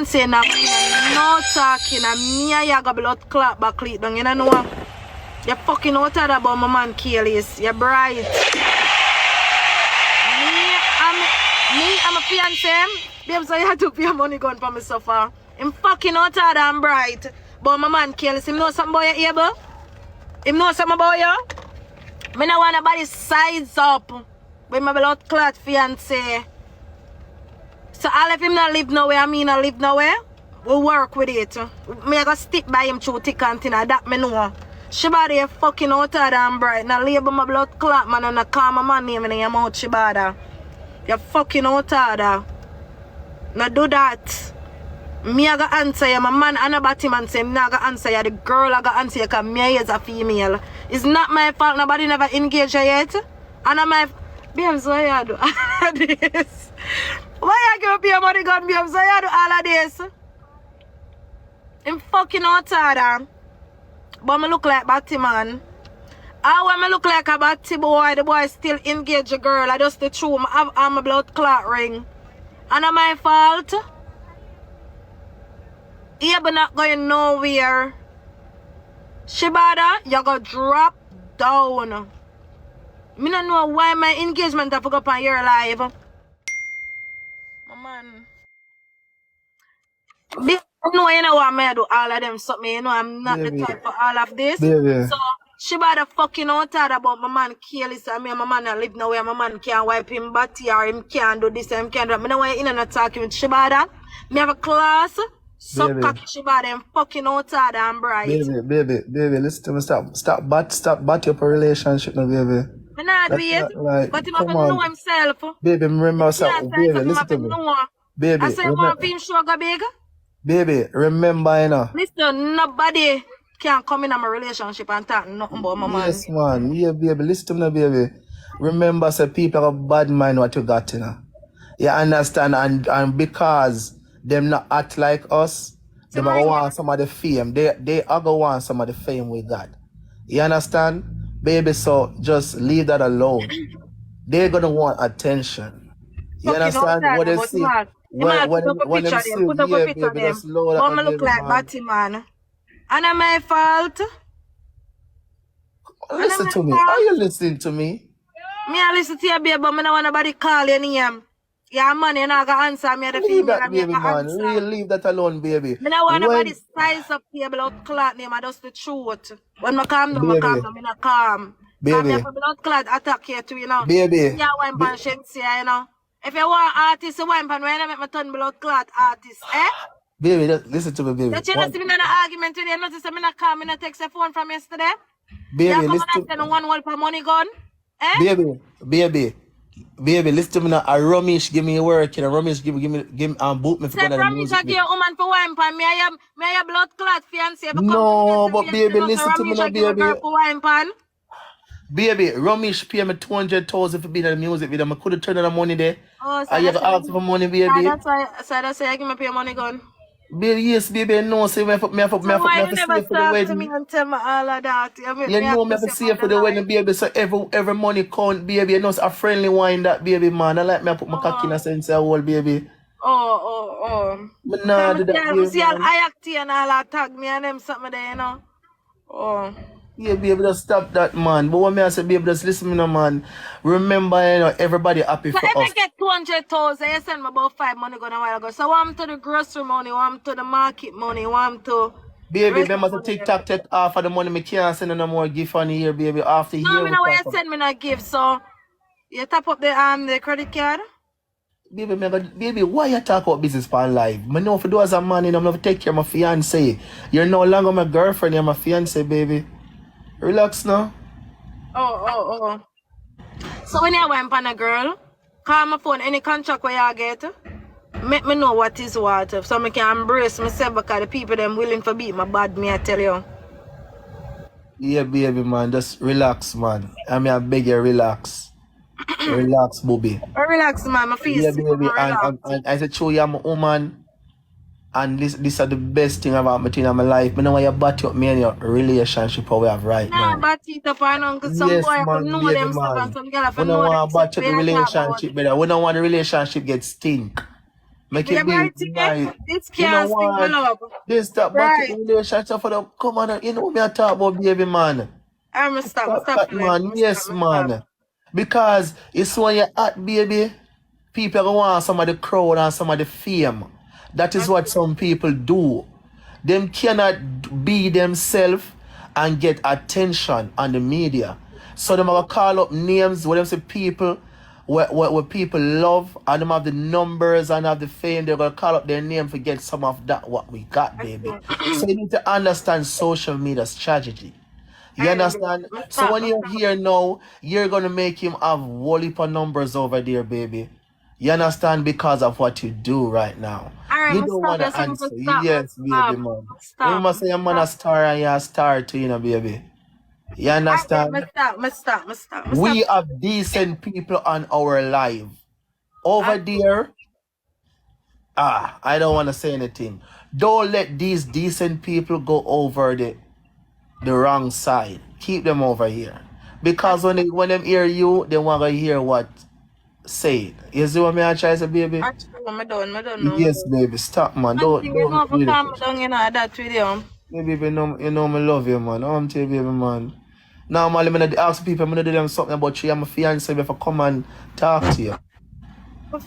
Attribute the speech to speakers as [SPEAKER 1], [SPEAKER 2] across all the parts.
[SPEAKER 1] Say now, no talking, and me and you got blood clot back lead down. You know what? You fucking out of about my man Keelis. You're bright. I'm a fiancé. Babe, so you have to pay your money gun for me so far. I'm fucking out of that and bright. But my man Keelis, him know something about you, Abel? Him know something about you? Me no want nobody size up with my blood clot fiancé. So all of him not live nowhere, I mean not live nowhere. We'll work with it. Me I go stick by him through thick and thin, that me know. Shibada, you fucking out of damn bright. Now label my blood clot, man, and I call my man name in your mouth, Shibada. You fucking out of that. Now do that. Me I go answer you, my man Anabati man say me I go answer you, the girl I go answer you because me is a female. It's not my fault, nobody never engaged you yet. And I'm my babes, what you do all of this? Why you give me your money gun, babes? What you do all of this? I'm fucking out of that. But I look like Batty man. How when I look like a Batty boy, the boy still engage a girl. I just the truth. I have a blood clot ring. And it's my fault. You be not going nowhere. Shibada, you go drop down. I don't know why my engagement have to go up on your live. My man. You know what I do all of them something. You know I'm not the type for all of this. So Shibada fucking out about my man Keelis. I mean my man I live nowhere. My man can't wipe him body or him can't do this or him can't do that. I don't want you in and talking with Shibada. Me have a class. Suck cocky Shibada and fucking out and bright.
[SPEAKER 2] Baby, listen to me. Stop bat up a relationship now, baby.
[SPEAKER 1] I'm not weird. Right. But he must know himself.
[SPEAKER 2] Baby, remember something. Baby, listen to me. Baby,
[SPEAKER 1] I say one film sugar big.
[SPEAKER 2] Baby, remember, you know.
[SPEAKER 1] Listen, nobody can come in a relationship and talk nothing about my man.
[SPEAKER 2] Yes, man. Yeah, baby. Listen to me, baby. Remember, say people have bad mind what you got, you know. You understand? And because them not act like us, they are want some of the fame. They are going to want some of the fame we got. You understand? Baby, so just leave that alone. They're going to want attention. You understand what they see? When they see,
[SPEAKER 1] put up a picture of them. But I look like Batty man. And it's my fault.
[SPEAKER 2] Listen to me. Are you listening to me?
[SPEAKER 1] Me I listen to you, baby, but I don't want nobody call your name. Yeah, man, you're not going to answer me. The
[SPEAKER 2] leave that, baby, man. Leave that alone, baby.
[SPEAKER 1] I don't want nobody size up here blood clot name. I just the truth. When I calm down, I calm down. I'm not calm.
[SPEAKER 2] Baby.
[SPEAKER 1] If blood clot attack you too, you know.
[SPEAKER 2] Baby.
[SPEAKER 1] Yeah, one pan Shensia, you know. If you want artist, one pan, when I make my turn blood clot artist, eh?
[SPEAKER 2] Baby, listen to me, baby.
[SPEAKER 1] Don't you not see me in an argument today? You notice I'm not calm, I not text your phone from yesterday?
[SPEAKER 2] Baby,
[SPEAKER 1] listen to me. You come one wall per money gun, eh? Baby, listen to me now. A Ramesh give me work, you know. Ramesh give me boot me for going to the music. Ramesh give you a woman for wine pan. Me I have blood clot fiancé.
[SPEAKER 2] No, but baby, listen to me now, baby.
[SPEAKER 1] For wine pan.
[SPEAKER 2] Baby, Ramesh pay me 200,000 for being in the music video. I could have turned that money there.
[SPEAKER 1] Oh, so
[SPEAKER 2] I have asked for money, baby.
[SPEAKER 1] That's why I give me pay money gun.
[SPEAKER 2] Baby, yes, baby, no, say me have to save for the wedding.
[SPEAKER 1] Me and tell me all of that.
[SPEAKER 2] You know me have to save for the wedding, baby. So every money count, baby. You know, it's a friendly wine that, baby, man. I like me I put my cocky in a sense of hole, baby.
[SPEAKER 1] But
[SPEAKER 2] nah, do that, baby.
[SPEAKER 1] See all I act and all that tag me and them something there, you know.
[SPEAKER 2] Yeah, baby, just stop that, man. But what me I say, baby, just listen to me now, man. Remember, you know, everybody happy for us.
[SPEAKER 1] So if I get 200,000, you send me about 5 money gone a while ago. So I'm to the grocery money, I'm to the market money, I'm to...
[SPEAKER 2] Baby, remember to TikTok take half of the money. Me can't send no more gift on the year, baby. After year,
[SPEAKER 1] no, me know where you send me no gift, so... You tap up the credit card?
[SPEAKER 2] Baby, why you talk about business for life? I know if you do as a man, you know, I'm going to take care of my fiancé. You're no longer my girlfriend, you're my fiancé, baby. Relax now.
[SPEAKER 1] So when you went on a girl, call my phone, any contract where you get, make me know what is what, so I can embrace myself because the people them willing to beat my bad, me I tell you.
[SPEAKER 2] Yeah, baby, man, just relax, man. I mean, I beg you, relax. Relax, booby.
[SPEAKER 1] Relax, man, I feel
[SPEAKER 2] yeah, baby, and I said, show you I'm a woman. And this is the best thing about me in my life. I know why you bat up me and your relationship we have right now.
[SPEAKER 1] Nah, bat it up and uncle. Some
[SPEAKER 2] yes,
[SPEAKER 1] boy
[SPEAKER 2] man,
[SPEAKER 1] know them stuff and some girl have
[SPEAKER 2] to know them stuff. We don't want the relationship, brother. We don't want the relationship get stink. Make
[SPEAKER 1] Yeah,
[SPEAKER 2] it be
[SPEAKER 1] bright, yeah.
[SPEAKER 2] nice.
[SPEAKER 1] This
[SPEAKER 2] You know
[SPEAKER 1] can't speak my
[SPEAKER 2] what?
[SPEAKER 1] love.
[SPEAKER 2] This stop back
[SPEAKER 1] Right.
[SPEAKER 2] in the shut up for the come on. You know me I talk about baby man.
[SPEAKER 1] I'm stop
[SPEAKER 2] Stop that
[SPEAKER 1] feeling.
[SPEAKER 2] man. Yes, man. Because it's when you're hot, baby, people gonna want some of the crowd and some of the fame. That is what some people do. Them cannot be themselves and get attention on the media. So them gonna call up names where them say people where people love and them have the numbers and have the fame, they're gonna call up their name to get some of that what we got, baby. So you need to understand social media's tragedy. You understand? So when you're here now, you're gonna make him have whole heap of numbers over there, baby. You understand? Because of what you do right now. You don't want to answer. Yes, baby, man. You must say your man a star and you're a star too, you know, baby. You understand?
[SPEAKER 1] Stop.
[SPEAKER 2] We have decent people on our live. Over there, I don't want to say anything. Don't let these decent people go over the wrong side. Keep them over here. Because when them hear you, they want to hear what say. You see what me I try to say, baby?
[SPEAKER 1] Actually, I don't know.
[SPEAKER 2] Yes, baby. Stop, man. Don't
[SPEAKER 1] You know,
[SPEAKER 2] do
[SPEAKER 1] calm
[SPEAKER 2] it.
[SPEAKER 1] down, you know, that video.
[SPEAKER 2] Baby, you know me love you, man. I'm tell you, baby, man. Normally, I'm gonna ask people, I'm gonna do them something about you. I'm a fiance if I come and talk to you.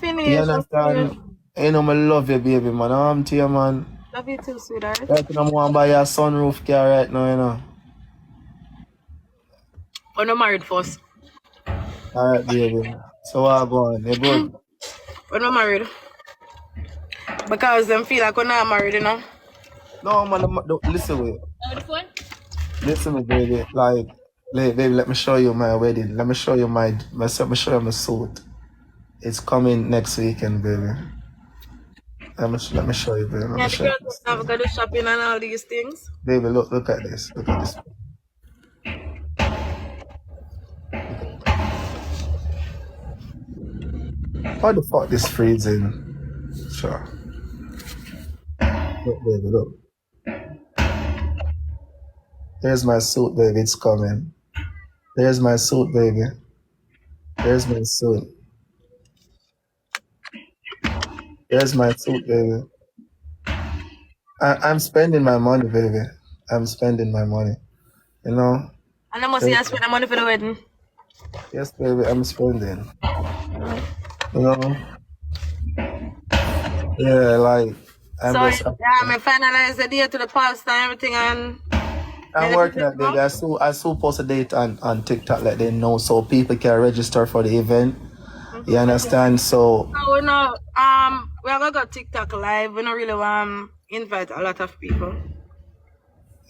[SPEAKER 2] You understand? You know me love you, baby, man. I'm tell you, man.
[SPEAKER 1] Love you too, sweetheart.
[SPEAKER 2] Right now, I'm going to buy your sunroof car right now, you know.
[SPEAKER 1] We're not married first.
[SPEAKER 2] Alright, baby. So what going? You good?
[SPEAKER 1] We're not married. Because them feel like we're not married, you know.
[SPEAKER 2] No, man, listen, wait. Listen, me, baby. Like, baby, let me show you my wedding. Let me show you my suit. It's coming next weekend, baby. Let me show you, baby.
[SPEAKER 1] Yeah, the girls have got to shopping and all these things.
[SPEAKER 2] Baby, look at this. Look at this. How the fuck this freezing? Sure. Look, baby, look. There's my suit, baby. It's coming. There's my suit, baby. There's my suit. There's my suit, baby. I'm spending my money, baby. I'm spending my money. You know?
[SPEAKER 1] And I must say I spend the money for the wedding.
[SPEAKER 2] Yes, baby, I'm spending. You know? Yeah, like I'm
[SPEAKER 1] I finalize the date to the pastor and everything and
[SPEAKER 2] I'm working on it, baby. I still post a date on TikTok let them know so people can register for the event. You understand? So
[SPEAKER 1] we know we are gonna go TikTok live. We don't really want to invite a lot of people.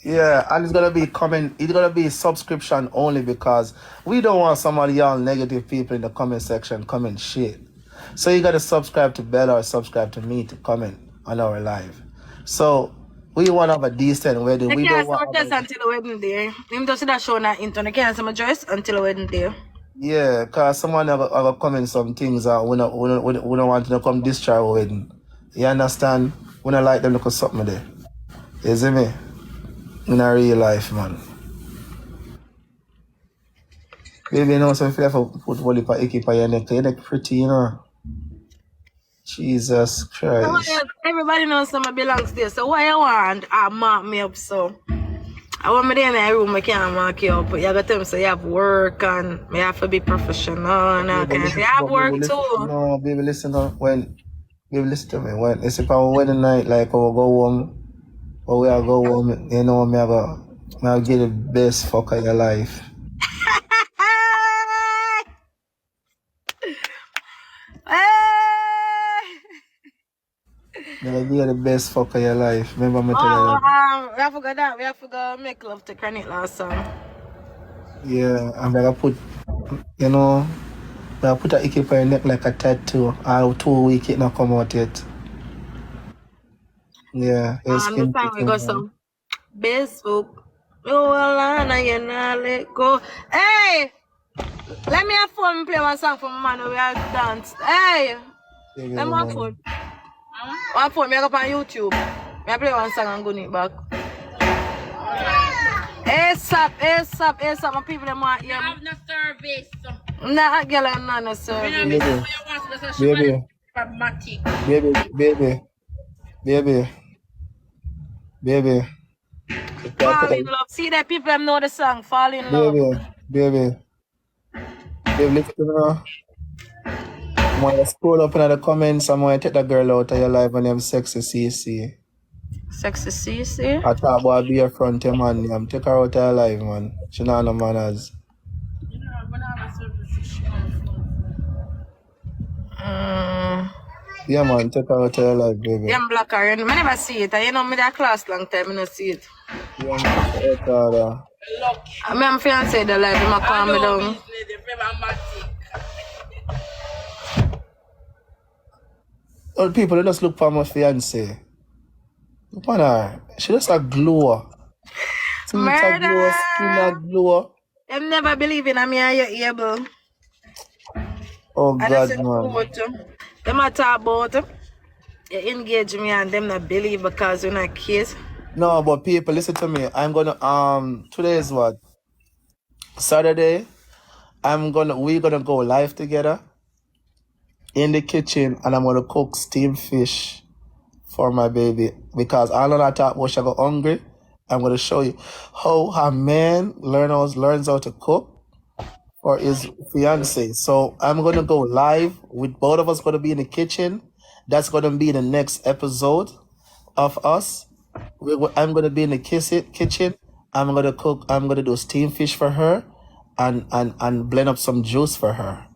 [SPEAKER 2] yeah, and it's gonna be subscription only because we don't want some of y'all negative people in the comment section comment shit. So you gotta subscribe to Bella or subscribe to me to comment on our live. So we want to have a decent wedding.
[SPEAKER 1] They
[SPEAKER 2] we
[SPEAKER 1] can't
[SPEAKER 2] don't want
[SPEAKER 1] dress until the wedding day. Him just see that show on the internet. They can't see my dress until the wedding day.
[SPEAKER 2] Yeah, cause someone have comment some things and we don't want to come destroy our wedding. You understand? We don't like them to put something there. You see me? In a real life, man. Baby, you know, so if you have to put one for icky for your neck pretty, you know. Jesus Christ.
[SPEAKER 1] So everybody knows someone belongs there. So what you want? Mark me up so. I want me there in my room, I can't mark you up. You gotta tell me so you have work and you have to be professional and all kinds. You have work too.
[SPEAKER 2] No, baby, listen listen to me. When it's about wedding night, like we'll go home or we'll go home, you know, I'll get the best fuck of your life. I'll get the best fuck of your life. Remember me tell you.
[SPEAKER 1] We have to go that. We have to go make love to Granite last song.
[SPEAKER 2] Yeah, I'm gonna put, you know, I put a icky on your neck like a tattoo. I'll 2 weeks it not come out yet. Yeah, it's
[SPEAKER 1] the time we got some Facebook. Oh, Alana, you not let go. Hey! Let me have fun play one song for my man. We have to dance. Hey! Let me have fun. One phone, me go up on YouTube. Me play one song and go need back. ASAP, my people them want hear.
[SPEAKER 3] I have no service.
[SPEAKER 1] Nah, girl, I'm not no service.
[SPEAKER 2] Baby.
[SPEAKER 3] Dramatic.
[SPEAKER 2] Baby, baby, baby, baby. You can't
[SPEAKER 1] Fall
[SPEAKER 2] take
[SPEAKER 1] in love. See that people them know the song, Fall in Love.
[SPEAKER 2] baby, baby, baby, listen to me now. I'm gonna scroll up in the comments. I'm gonna take that girl out of your life and them sexy CC.
[SPEAKER 1] Sexy CC.
[SPEAKER 2] I thought about be a front man. I'm take her out of your life, man. She not no manners.
[SPEAKER 3] You know, when I have a service, she on the phone.
[SPEAKER 2] Yeah, man, take her out of your life, baby.
[SPEAKER 1] Them black her. I never see it. You know me that class long time. I don't see it.
[SPEAKER 2] Yeah, man, she out of there.
[SPEAKER 3] Lucky.
[SPEAKER 1] I'm fiancé the life. Him a calm me down.
[SPEAKER 3] Business, they're dramatic.
[SPEAKER 2] All people, they just look for my fiance. Look on her. She just a glow. Teeth a glow, skin a
[SPEAKER 1] Murder.
[SPEAKER 2] glow.
[SPEAKER 1] Them never believe in me and you're able.
[SPEAKER 2] Oh,
[SPEAKER 1] And I
[SPEAKER 2] God,
[SPEAKER 1] said,
[SPEAKER 2] man.
[SPEAKER 1] them a talk about you engage me and them not believe because you're not kids.
[SPEAKER 2] No, but people, listen to me. I'm gonna today is what? Saturday. We're gonna go live together in the kitchen and I'm gonna cook steamed fish for my baby. Because all of that talk about she go hungry. I'm gonna show you how her man learns how to cook for his fiance. So I'm gonna go live with both of us gonna be in the kitchen. That's gonna be the next episode of us. I'm gonna be in the kitchen. I'm gonna cook. I'm gonna do steamed fish for her, and blend up some juice for her.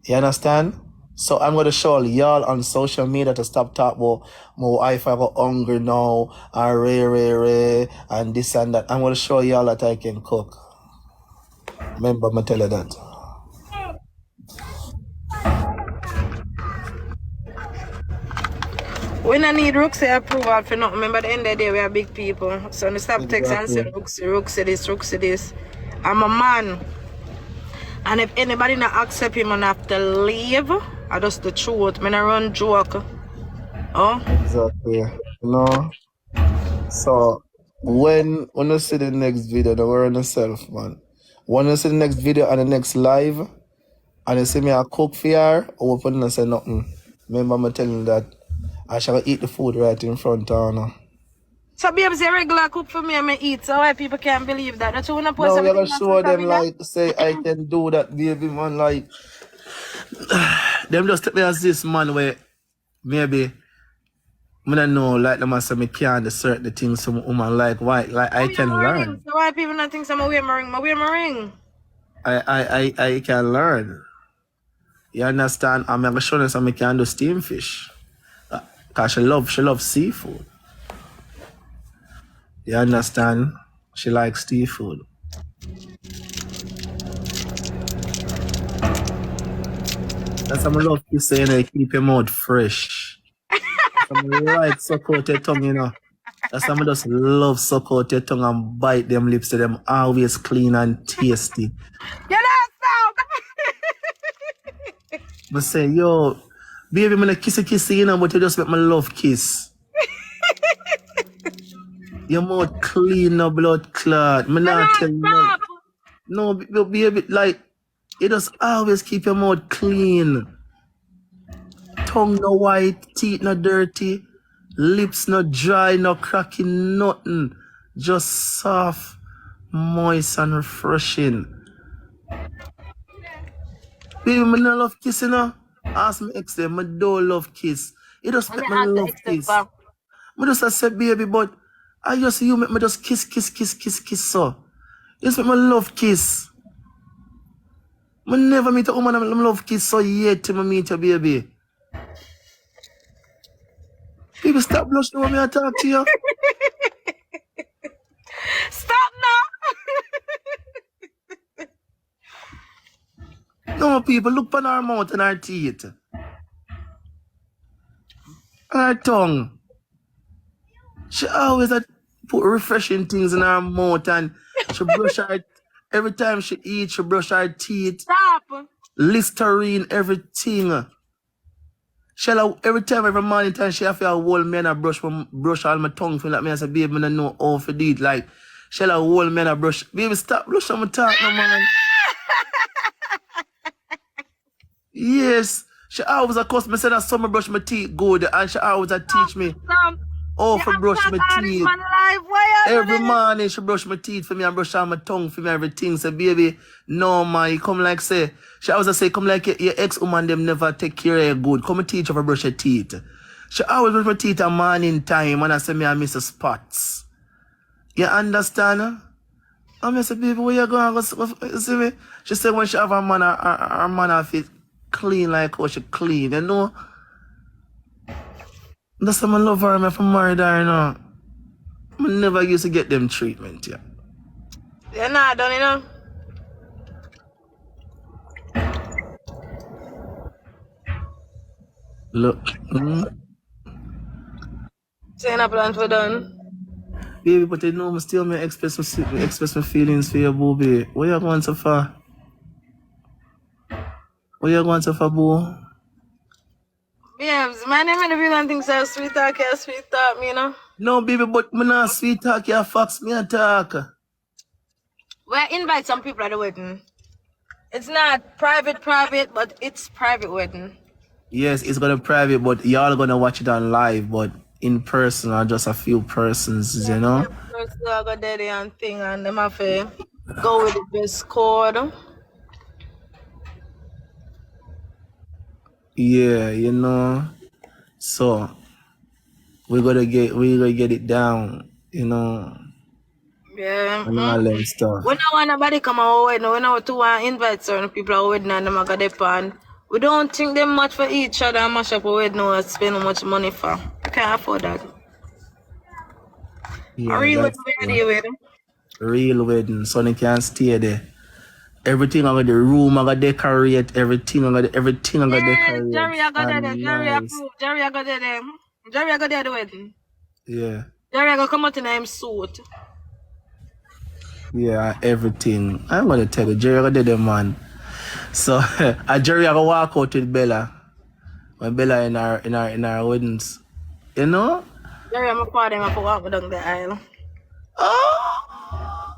[SPEAKER 2] You understand? So I'm gonna show y'all on social media to stop talk about my wife I got hungry now and ray and this and that. I'm gonna show y'all that I can cook. Remember me tell you that.
[SPEAKER 1] We don't need Rooksy approval for nothing. Remember, at the end of the day, we are big people. So we stop texting and say Rooksy this. I'm a man. And if anybody not accept him and have to leave, I just the truth. I not run joke. Oh?
[SPEAKER 2] Exactly. You know. So when you see the next video, don't worry on yourself, man. When you see the next video and the next live, and you see me a cook for her, open and say nothing. Remember me telling you that I shall eat the food right in front of her.
[SPEAKER 1] So baby say regular cook for me and me eat. So why people can't believe that? That's why when I post
[SPEAKER 2] No, you're
[SPEAKER 1] something
[SPEAKER 2] gonna
[SPEAKER 1] on
[SPEAKER 2] show
[SPEAKER 1] social
[SPEAKER 2] them
[SPEAKER 1] media.
[SPEAKER 2] like say I can do that, baby man. Like them just take me as this man where maybe I don't know, like them say me can't do certain things some woman like why like I can learn.
[SPEAKER 1] So why people not think I'm a wear my ring? I wear my ring.
[SPEAKER 2] I can learn. You understand? I'm gonna show them some I can do steam fish. Cause she loves seafood. You understand? She likes seafood. That's why I love to say, you know, keep your mouth fresh. That's why I like suck out your tongue, you know. That's why I just love suck out your tongue and bite them lips to them always clean and tasty.
[SPEAKER 1] You know
[SPEAKER 2] I say, yo, baby, I'm gonna kiss you, know, but you just make my love kiss. Your mouth clean, no blood clot. Me not tell you no.
[SPEAKER 1] stop.
[SPEAKER 2] No, baby, like, you just always keep your mouth clean. Tongue no white, teeth no dirty, lips no dry, no cracking, nothing. Just soft, moist, and refreshing. Baby, me no love kiss, you know. Ask me ex them, I don't love kiss. You just make me love kiss. I just say, baby, but I just you make me just kiss, so. You just make me love kiss. I never meet a woman that love kiss so yet till I meet your baby. People stop blushing when I talk to you.
[SPEAKER 1] Stop now.
[SPEAKER 2] No, people, look on her mouth and her teeth. Her tongue. She always put refreshing things in her mouth and she brush her, every time she eats, she brush her teeth.
[SPEAKER 1] Stop.
[SPEAKER 2] Listerine, everything. Every time, every morning time, she have to hold me and I brush all my tongue for like me. I say, baby, I don't know how to do it. Like, she'll hold me and I brush. Baby, stop blushing my talk now, man. Yes. She always a cuss me say that summer brush my teeth good, and she always a teach me
[SPEAKER 1] Some,
[SPEAKER 2] how
[SPEAKER 1] you
[SPEAKER 2] to brush
[SPEAKER 1] have
[SPEAKER 2] my
[SPEAKER 1] all this
[SPEAKER 2] teeth.
[SPEAKER 1] man life. Why you do
[SPEAKER 2] Every
[SPEAKER 1] this?
[SPEAKER 2] morning she brush my teeth for me and brush on my tongue for me everything. Say, baby, no man, you come like say. She always say, come like your ex-woman them never take care of you good. Come and teach her to brush your teeth. She always brush my teeth at morning time and I say me I miss the spots. You understand? I say, baby, where you going? You see me? She said when she have her man, her man have it clean like how she clean, you know? That's why I love her, I'm from married her, you know. I never used to get them treatment, yeah.
[SPEAKER 1] You're not done, you know.
[SPEAKER 2] Look,
[SPEAKER 1] Saying a plan for done.
[SPEAKER 2] baby, but you know, I still me express my feelings for you, booby. Where you going so far? Where you going so far, boo?
[SPEAKER 1] Babes, my name and everyone thinks I'm sweet talk, yeah, sweet talk, me, you know.
[SPEAKER 2] No, baby, but me not sweet talk, you fox me a talk.
[SPEAKER 1] We invite some people at the wedding. It's not private, but it's private wedding.
[SPEAKER 2] Yes, it's gonna private, but y'all gonna watch it on live, but in person are just a few persons, you know?
[SPEAKER 1] First, I got daddy and thing, and them have to go with the best code.
[SPEAKER 2] Yeah, you know. So we gotta get it down, you know,
[SPEAKER 1] Yeah.
[SPEAKER 2] and all them stuff.
[SPEAKER 1] We don't want nobody come our wedding. We don't want to invite certain people our wedding and them got their pan. We don't think them much for each other and mash up a wedding or spend much money for. We can't afford that.
[SPEAKER 2] Yeah,
[SPEAKER 1] A real
[SPEAKER 2] that's
[SPEAKER 1] wedding we
[SPEAKER 2] true.
[SPEAKER 1] are with.
[SPEAKER 2] Real wedding, so they can stay there. Everything I got the room, I got decorate, everything I got
[SPEAKER 1] Yeah,
[SPEAKER 2] decorate.
[SPEAKER 1] Jerry, I got there.
[SPEAKER 2] And
[SPEAKER 1] Jerry
[SPEAKER 2] nice.
[SPEAKER 1] approved. Jerry, I got there. Jerry, I got there the wedding.
[SPEAKER 2] Yeah.
[SPEAKER 1] Jerry, I got come out in him suit.
[SPEAKER 2] Yeah, everything. I'm gonna tell you, Jerry I got there, man. So Jerry I go walk out with Bella. When Bella in our weddings. You know?
[SPEAKER 1] Jerry, I'm a father. I'm a walk down the aisle.
[SPEAKER 2] Oh,